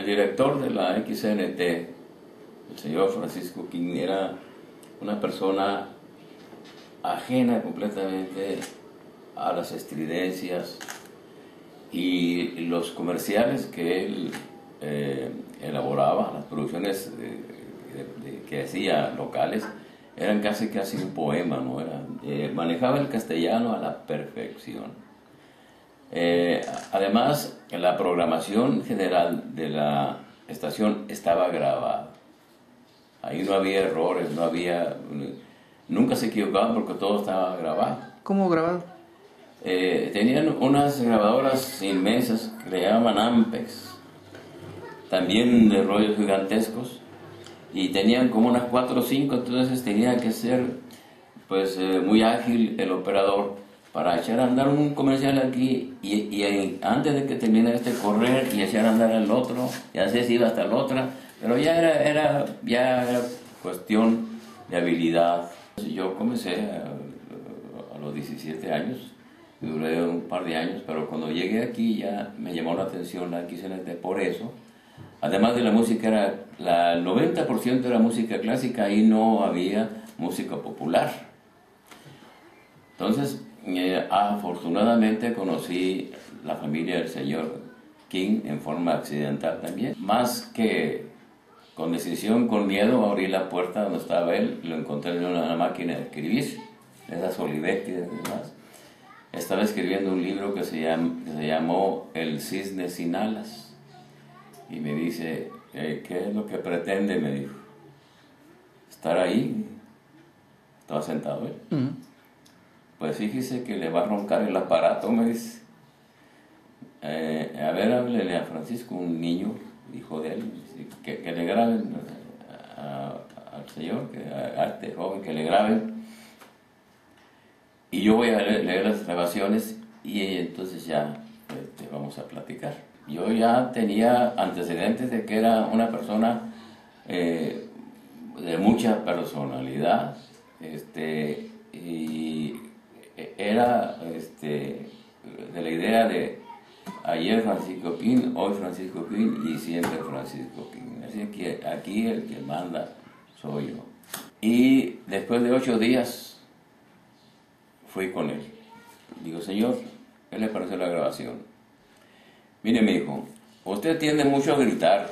El director de la XNT, el señor Francisco King, era una persona ajena completamente a las estridencias y los comerciales que él elaboraba, las producciones que hacía locales, eran casi un poema, ¿no? Manejaba el castellano a la perfección. Además, la programación general de la estación estaba grabada. Ahí no había errores, nunca se equivocaban porque todo estaba grabado. ¿Cómo grabado? Tenían unas grabadoras inmensas que le llamaban Ampex, también de rollos gigantescos, y tenían como unas 4 o 5, entonces tenía que ser pues muy ágil el operador para echar a andar un comercial aquí y antes de que termine correr y echar a andar el otro, y así se iba hasta la otra, pero ya era cuestión de habilidad. Yo comencé a los 17 años, duré un par de años, pero cuando llegué aquí ya me llamó la atención la XNT por eso. Además de la música, el 90% era música clásica y no había música popular. Entonces, afortunadamente conocí la familia del señor King en forma accidental también. Más que con decisión, con miedo, abrí la puerta donde estaba él, lo encontré en una máquina de escribir, esas Olivetti y demás. Estaba escribiendo un libro que se llamó El cisne sin alas. Y me dice, ¿qué es lo que pretende? Me dijo. Estar ahí. Estaba sentado él. Pues fíjese que le va a roncar el aparato, me dice. A ver, háblele a Francisco, un niño, hijo de él, que le graben al señor, a este joven, que le graben. Y yo voy a leer las grabaciones y entonces ya vamos a platicar. Yo ya tenía antecedentes de que era una persona de mucha personalidad, y era de la idea de ayer Francisco King, hoy Francisco King y siempre Francisco King. Así que aquí el que manda soy yo. Y después de 8 días fui con él. Digo, señor, ¿qué le pareció la grabación? Mire, mi hijo, usted tiende mucho a gritar.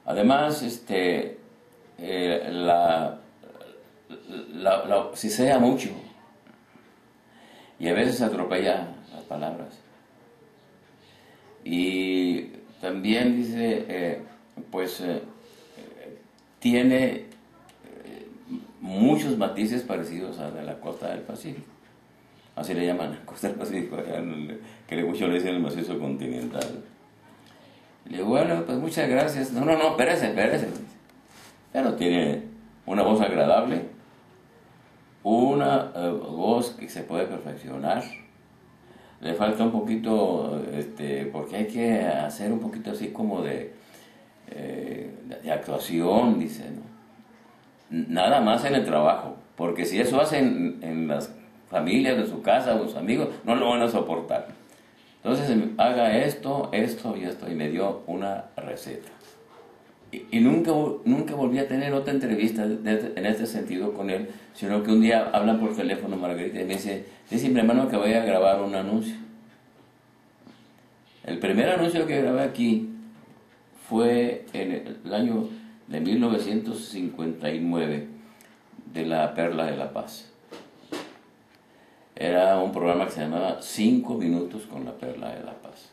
Además, sisea mucho y a veces atropella las palabras. Y también dice, tiene muchos matices parecidos a de la costa del Pacífico. Así le llaman, la costa del Pacífico, que muchos le dicen el macizo continental. Le digo, bueno, pues muchas gracias. No, espérese. Pero tiene una voz agradable, una voz que se puede perfeccionar. Le falta un poquito, porque hay que hacer un poquito así como de actuación, dice, ¿no? Nada más en el trabajo, porque si eso hacen en las familias de su casa o sus amigos, no lo van a soportar. Entonces, haga esto y esto, y me dio una receta. Y nunca volví a tener otra entrevista en este sentido con él, sino que un día hablan por teléfono Margarita y me dice mi hermano que voy a grabar un anuncio. El primer anuncio que grabé aquí fue en el año de 1959, de La Perla de la Paz. Era un programa que se llamaba 5 minutos con La Perla de la Paz.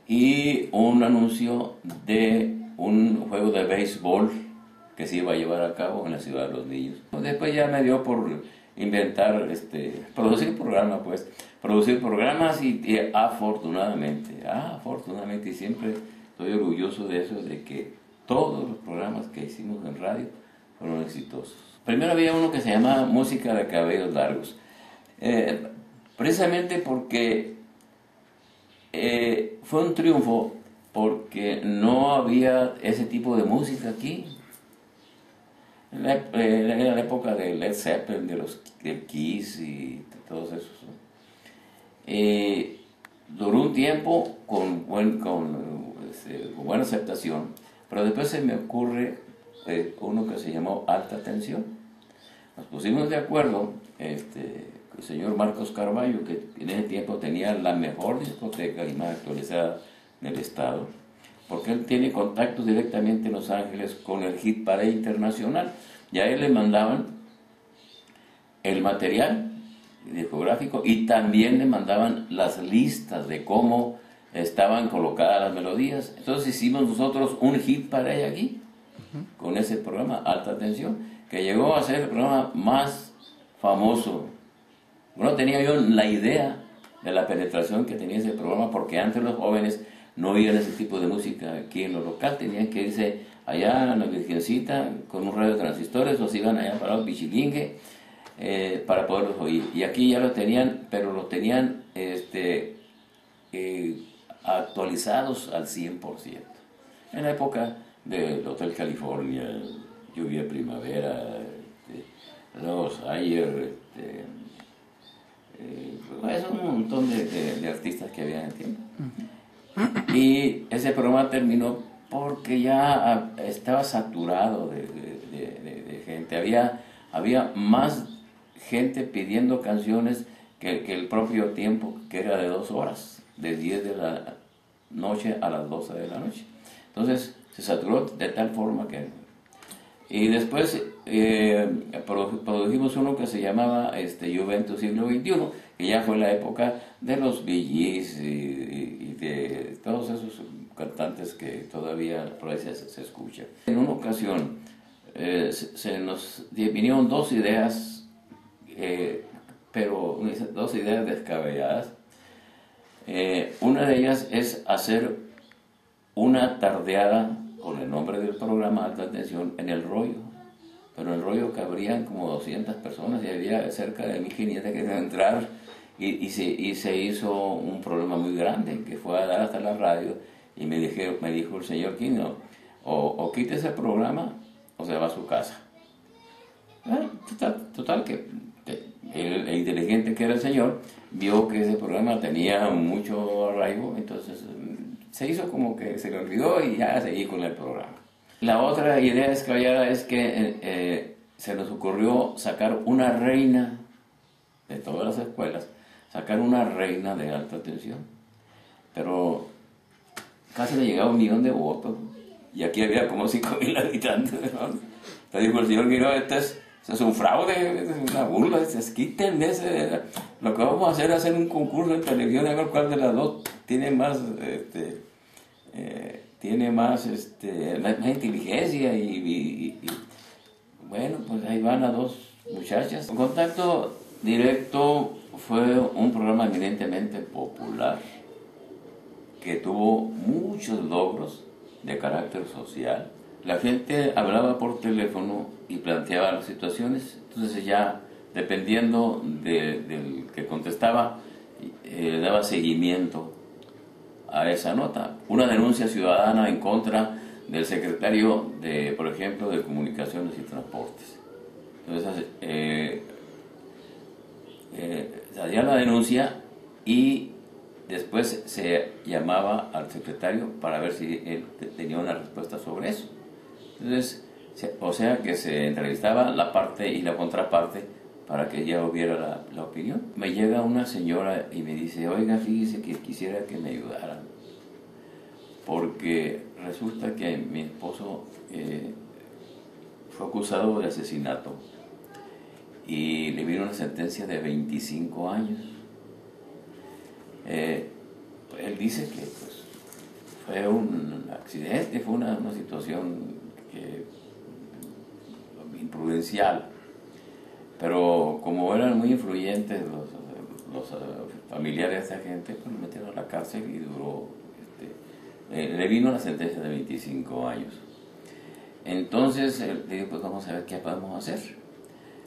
Y un anuncio de un juego de béisbol que se iba a llevar a cabo en la Ciudad de los Niños. Después ya me dio por inventar, producir programas y afortunadamente, y siempre estoy orgulloso de eso, de que todos los programas que hicimos en radio fueron exitosos. Primero había uno que se llamaba Música de Cabellos Largos, precisamente porque fue un triunfo, porque no había ese tipo de música aquí. Era la época de Led Zeppelin, del Kiss y de todos esos, ¿no? duró un tiempo con buena aceptación, pero después se me ocurre uno que se llamó Alta Tensión. Nos pusimos de acuerdo, el señor Marcos Carballo, que en ese tiempo tenía la mejor discoteca y más actualizada del estado, porque él tiene contactos directamente en Los Ángeles con el Hit Parade Internacional, y a él le mandaban el material discográfico y también le mandaban las listas de cómo estaban colocadas las melodías. Entonces hicimos nosotros un Hit Parade aquí, con ese programa Alta Tensión, que llegó a ser el programa más famoso. No tenía yo la idea de la penetración que tenía ese programa, porque antes los jóvenes no oían ese tipo de música aquí en lo local, tenían que irse allá a la Virgencita con un radio de transistores, o se iban allá para el Pichilingue para poderlos oír. Y aquí ya lo tenían, pero lo tenían actualizados al 100%. En la época del Hotel California, Lluvia Primavera, Los Ayer, es un montón de artistas que había en el tiempo. Y ese programa terminó porque ya estaba saturado de gente. Había más gente pidiendo canciones que el propio tiempo, que era de 2 horas, de 10 de la noche a las 12 de la noche. Entonces se saturó de tal forma que... Y después produjimos uno que se llamaba Juventus Siglo XXI, que ya fue la época de los Bee Gees y de todos esos cantantes que todavía por ahí se escuchan. En una ocasión se nos vinieron 2 ideas, pero 2 ideas descabelladas. Una de ellas es hacer una tardeada con el nombre del programa Alta Tensión en El Rollo, pero en El Rollo cabrían como 200 personas y había cerca de 1500 que querían entrar, y se hizo un problema muy grande que fue a dar hasta la radio, y me dijo el señor Quino, o quite ese programa o se va a su casa. Total que el inteligente que era el señor vio que ese programa tenía mucho arraigo, entonces se hizo como que se le olvidó y ya seguí con el programa. La otra idea descabellada es que se nos ocurrió sacar una reina de todas las escuelas, sacar una reina de Alta Tensión, pero casi le llegaba 1 millón de votos y aquí había como 5,000 habitantes, ¿no? Entonces dijo el señor Guirao, esto es un fraude, es una burla, quítenme lo que vamos a hacer es hacer un concurso en televisión a ver cuál de las dos tiene más más inteligencia y bueno, pues ahí van las 2 muchachas. Contacto Directo fue un programa eminentemente popular que tuvo muchos logros de carácter social. La gente hablaba por teléfono y planteaba las situaciones, entonces ya dependiendo del que contestaba, daba seguimiento a esa nota. Una denuncia ciudadana en contra del secretario de, por ejemplo, de Comunicaciones y Transportes. Entonces, salía la denuncia y después se llamaba al secretario para ver si él tenía una respuesta sobre eso. Entonces, o sea que se entrevistaba la parte y la contraparte para que ella hubiera la opinión. Me llega una señora y me dice, oiga, fíjese que quisiera que me ayudaran, porque resulta que mi esposo fue acusado de asesinato y le vino una sentencia de 25 años. Él dice que pues, fue un accidente, fue una situación imprudencial, pero como eran muy influyentes los familiares de esta gente, pues lo metieron a la cárcel y duró, le vino la sentencia de 25 años. Entonces le digo, pues vamos a ver qué podemos hacer.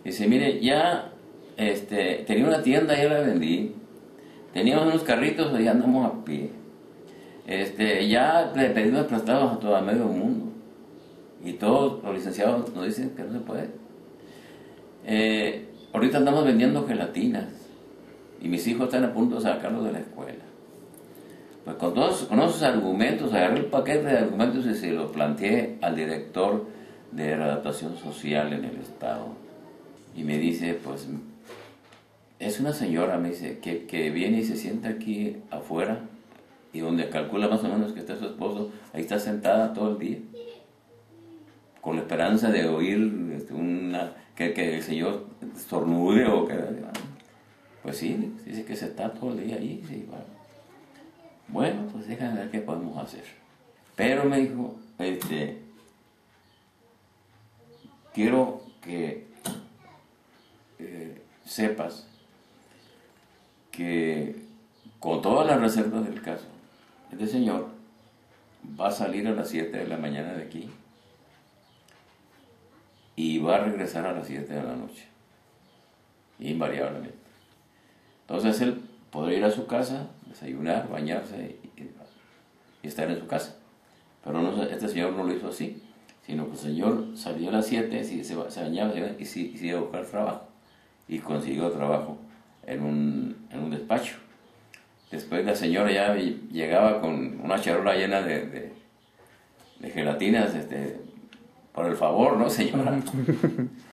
Dice, mire, ya tenía una tienda, ya la vendí, teníamos unos carritos, ya andamos a pie, ya le pedimos prestados a todo medio mundo y todos los licenciados nos dicen que no se puede. Ahorita andamos vendiendo gelatinas y mis hijos están a punto de sacarlos de la escuela. Pues con esos argumentos, agarré el paquete de argumentos y se lo planteé al director de adaptación social en el estado. Y me dice, pues, es una señora, me dice, que viene y se sienta aquí afuera, y donde calcula más o menos que está su esposo, ahí está sentada todo el día, con la esperanza de oír que el señor estornude o que... Pues sí, dice que se está todo el día ahí. Sí, bueno, pues déjame ver qué podemos hacer. Pero me dijo, quiero que sepas que con todas las reservas del caso, este señor va a salir a las 7 de la mañana de aquí y va a regresar a las 7 de la noche, invariablemente. Entonces él podrá ir a su casa, desayunar, bañarse y estar en su casa. Pero no, este señor no lo hizo así, sino que el señor salió a las 7, se bañaba y se iba a buscar trabajo. Y consiguió trabajo en un despacho. Después la señora ya llegaba con una charola llena de gelatinas, por el favor, ¿no, señora?